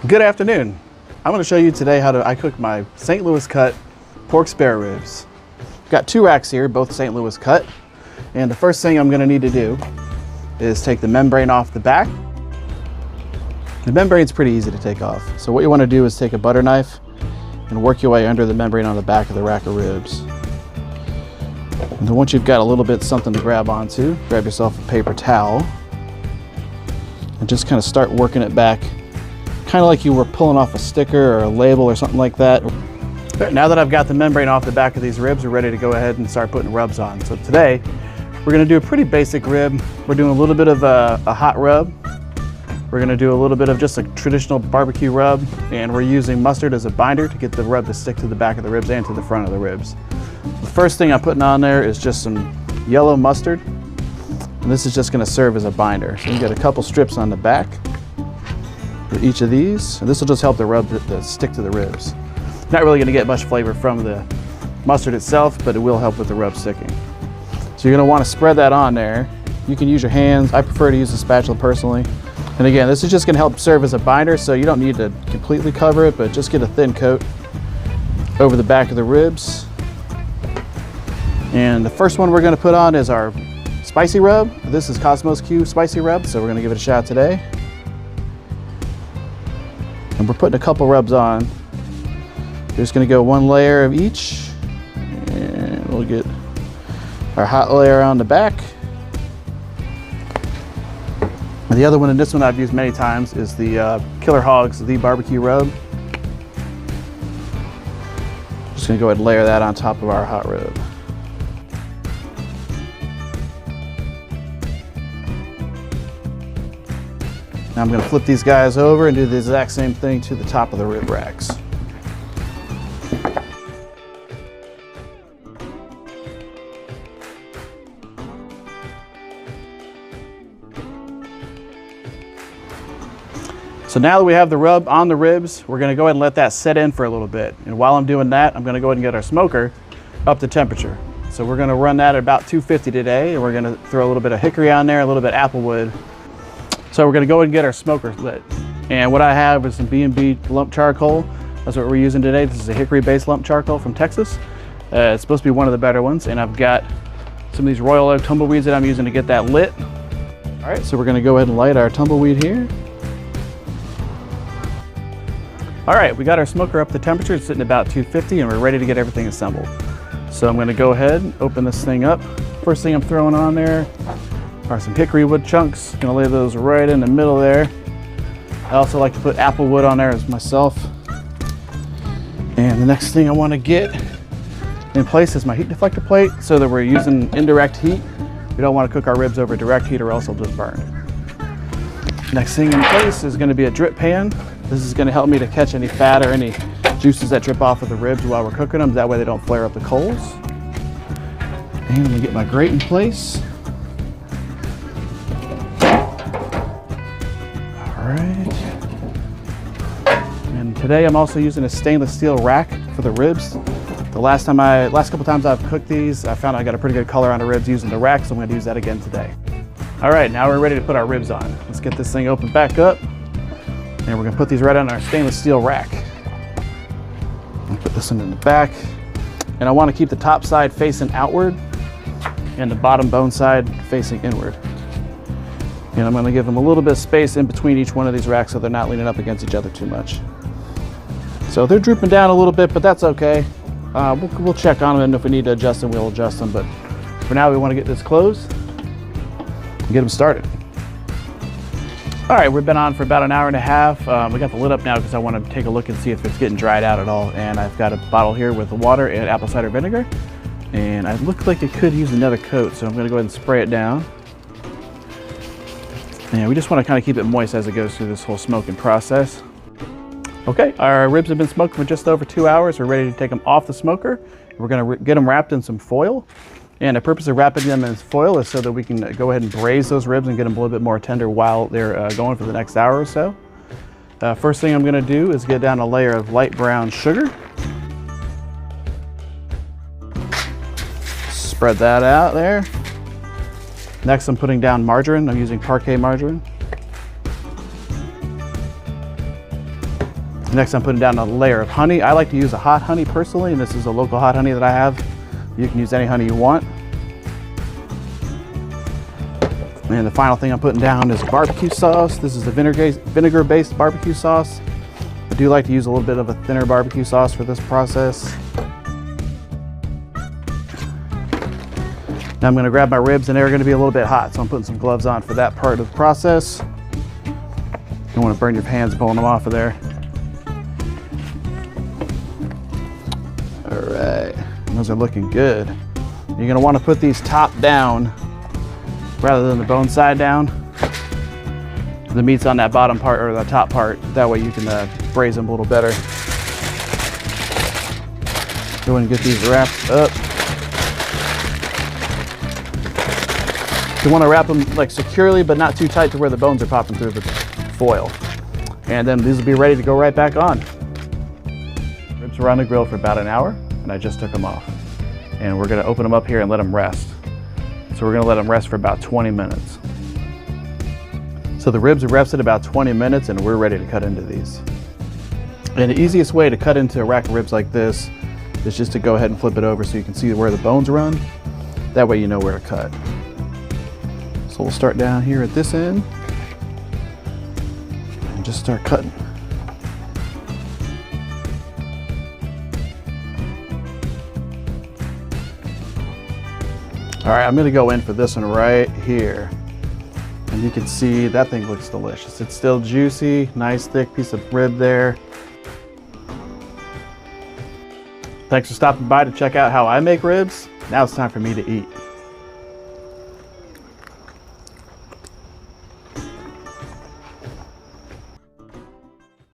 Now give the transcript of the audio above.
Good afternoon. I'm going to show you today how I cook my St. Louis cut pork spare ribs. I've got two racks here, both St. Louis cut. And the first thing I'm going to need to do is take the membrane off the back. The membrane's pretty easy to take off. So what you want to do is take a butter knife and work your way under the membrane on the back of the rack of ribs. And then once you've got a little bit something to grab onto, grab yourself a paper towel and just kind of start working it back, kind of like you were pulling off a sticker or a label or something like that. Now that I've got the membrane off the back of these ribs, we're ready to go ahead and start putting rubs on. So today, we're gonna do a pretty basic rib. We're doing a little bit of a hot rub. We're gonna do a little bit of just a traditional barbecue rub, and we're using mustard as a binder to get the rub to stick to the back of the ribs and to the front of the ribs. The first thing I'm putting on there is just some yellow mustard, and this is just gonna serve as a binder. So you get a couple strips on the back for each of these, and this will just help the rub to stick to the ribs. Not really gonna get much flavor from the mustard itself, but it will help with the rub sticking. So you're gonna wanna spread that on there. You can use your hands. I prefer to use a spatula personally. And again, this is just gonna help serve as a binder, so you don't need to completely cover it, but just get a thin coat over the back of the ribs. And the first one we're gonna put on is our spicy rub. This is Cosmos Q spicy rub, so we're gonna give it a shot today. And we're putting a couple rubs on. We're just gonna go one layer of each, and we'll get our hot layer on the back. And the other one, and this one I've used many times, is the Killer Hogs The Barbecue Rub. Just gonna go ahead and layer that on top of our hot rub. Now I'm going to flip these guys over and do the exact same thing to the top of the rib racks. So now that we have the rub on the ribs, we're going to go ahead and let that set in for a little bit. And while I'm doing that, I'm going to go ahead and get our smoker up to temperature. So we're going to run that at about 250 today, and we're going to throw a little bit of hickory on there, a little bit of applewood. So we're gonna go ahead and get our smoker lit. And what I have is some B&B lump charcoal. That's what we're using today. This is a hickory-based lump charcoal from Texas. It's supposed to be one of the better ones. And I've got some of these Royal Oak tumbleweeds that I'm using to get that lit. All right, so we're gonna go ahead and light our tumbleweed here. All right, we got our smoker up to temperature. It's sitting about 250, and we're ready to get everything assembled. So I'm gonna go ahead and open this thing up. First thing I'm throwing on there are some hickory wood chunks. Gonna lay those right in the middle there. I also like to put apple wood on there as myself. And the next thing I want to get in place is my heat deflector plate, so that we're using indirect heat. We don't want to cook our ribs over direct heat or else they'll just burn. Next thing in place is going to be a drip pan. This is going to help me to catch any fat or any juices that drip off of the ribs while we're cooking them. That way they don't flare up the coals. And I'm going to get my grate in place. And today I'm also using a stainless steel rack for the ribs. The last couple times I've cooked these, I found I got a pretty good color on the ribs using the rack, so I'm gonna use that again today. All right, now we're ready to put our ribs on. Let's get this thing open back up, and we're gonna put these right on our stainless steel rack. I'll put this one in the back, and I wanna keep the top side facing outward and the bottom bone side facing inward. And I'm gonna give them a little bit of space in between each one of these racks so they're not leaning up against each other too much. So they're drooping down a little bit, but that's okay. We'll check on them, and if we need to adjust them, we'll adjust them. But for now, we wanna get this closed and get them started. All right, we've been on for about an hour and a half. We got the lid up now because I wanna take a look and see if it's getting dried out at all. And I've got a bottle here with water and apple cider vinegar. And it looks like it could use another coat, so I'm gonna go ahead and spray it down. And we just want to kind of keep it moist as it goes through this whole smoking process. Okay, our ribs have been smoked for just over 2 hours. We're ready to take them off the smoker. We're going to get them wrapped in some foil. And the purpose of wrapping them in foil is so that we can go ahead and braise those ribs and get them a little bit more tender while they're going for the next hour or so. First thing I'm going to do is get down a layer of light brown sugar. Spread that out there. Next, I'm putting down margarine. I'm using Parquet margarine. Next, I'm putting down a layer of honey. I like to use a hot honey personally, and this is a local hot honey that I have. You can use any honey you want. And the final thing I'm putting down is barbecue sauce. This is a vinegar-based barbecue sauce. I do like to use a little bit of a thinner barbecue sauce for this process. Now I'm going to grab my ribs, and they're going to be a little bit hot, so I'm putting some gloves on for that part of the process. You don't want to burn your hands pulling them off of there. All right, those are looking good. You're going to want to put these top down rather than the bone side down. The meat's on that bottom part or the top part. That way you can braise them a little better. Go ahead and get these wrapped up. You want to wrap them like securely, but not too tight to where the bones are popping through the foil. And then these will be ready to go right back on. Ribs were on the grill for about an hour, and I just took them off. And we're going to open them up here and let them rest. So we're going to let them rest for about 20 minutes. So the ribs are rested about 20 minutes, and we're ready to cut into these. And the easiest way to cut into a rack of ribs like this is just to go ahead and flip it over so you can see where the bones run. That way you know where to cut. So we'll start down here at this end and just start cutting. All right, I'm gonna go in for this one right here. And you can see that thing looks delicious. It's still juicy, nice thick piece of rib there. Thanks for stopping by to check out how I make ribs. Now it's time for me to eat.